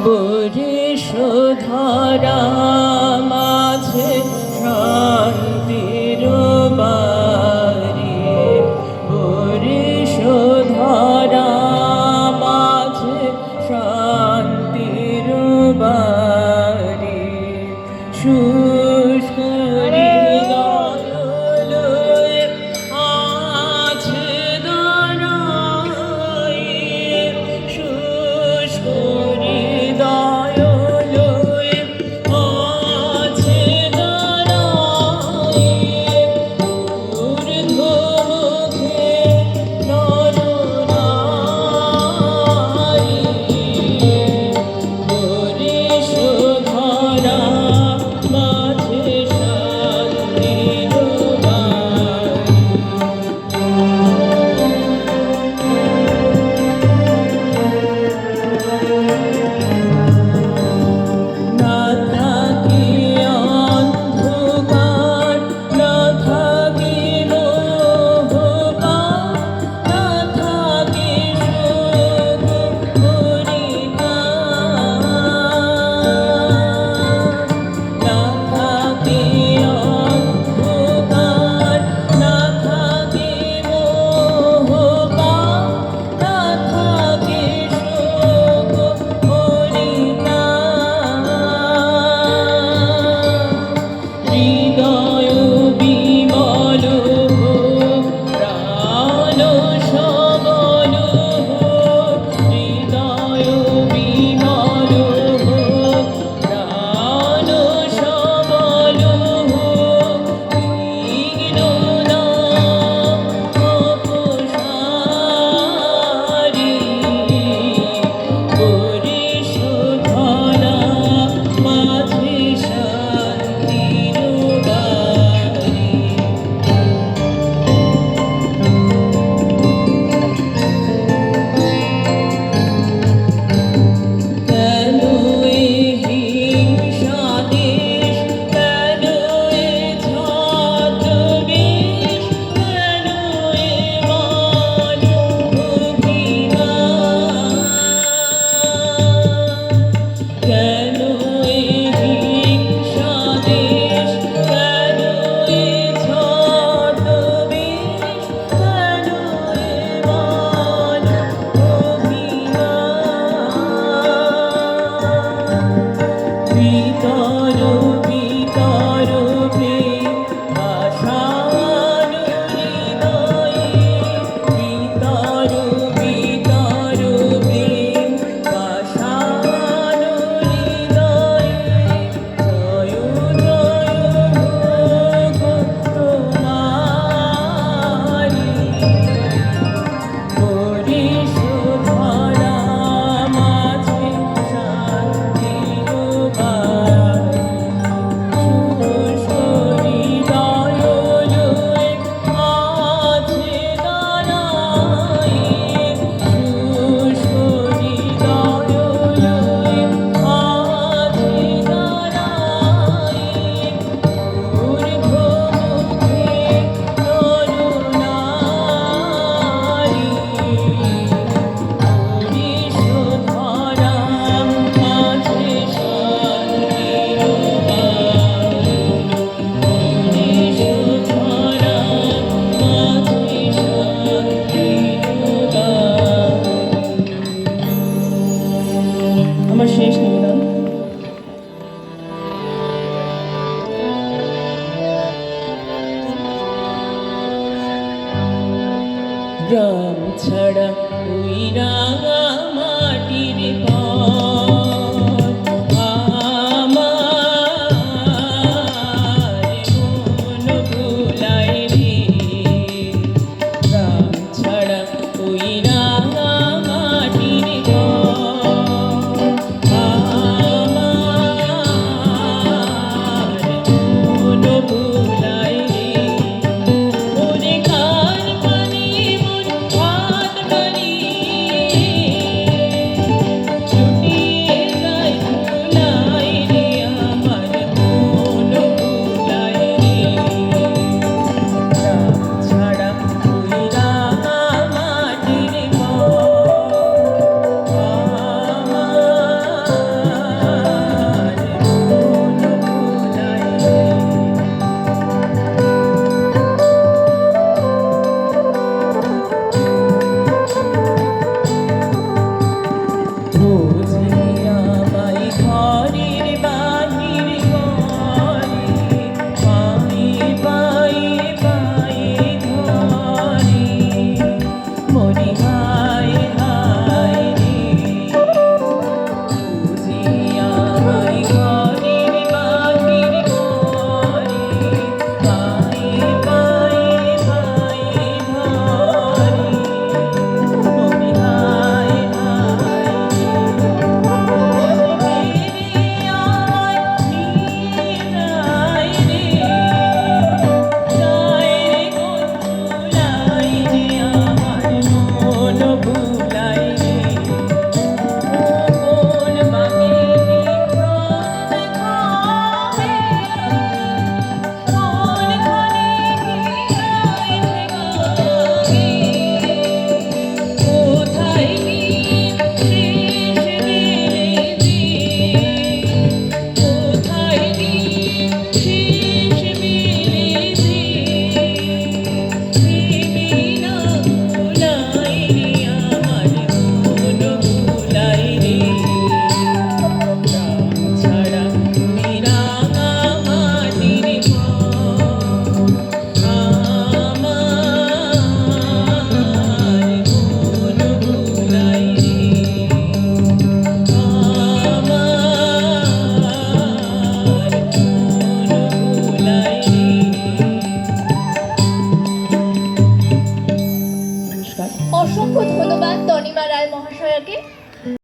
বরিশধারা মাঝে শান্তির বাড়ি, বরিশধারা মাঝে শান্তির বাড়ি। শুষ্ক হৃদয় লয়ে আছে দাঁড়াই, শুষ্ক হৃদয় লয়ে আছে দাঁড়াই। ঊর্ধ্বমুখে নরনারী, বরিশধারা মাঝে শান্তির বাড়ি। না থাকি অন্ধকার, না থাকি মোহকার, না থাকি শোক হরিকার, না থাকি অন্ধকার, না থাকি মোহকার, না থাকি শোক হরিকার। হৃদয় বিমল হোক, প্রাণ সবল হোক, হৃদয় বিমল হোক, প্রাণ সবল হোক, বিঘ্ন না অপসারি। বরিশধারা মাঝে শান্তির বাড়ি। কেন এ হিংসা দেশ, কেন এ ছদ্মবেশ, কেন এ মান অভিমান, কেন এ হিংসা দেশ, কেন এ ছদ্মবেশ, কেন এ মান অভিমান। ভিতর ভিতর প্রেম আশার হৃদয়ে, ভিতর ভিতর প্রেম আশার হৃদয়ে। জয় জয় হোক তোমারি, বরিশধারা মাঝে শান্তির বাড়ি। শুষ্ক হৃদয় লয়ে আছে দাঁড়াই, শুষ্ক হৃদয় লয়ে আছে দাঁড়াই। ঊর্ধ্বমুখে নরনারী, বরিশধারা মাঝে শান্তির বাড়ি, বরিশধারা মাঝে শান্তির বাড়ি। আমার শেষ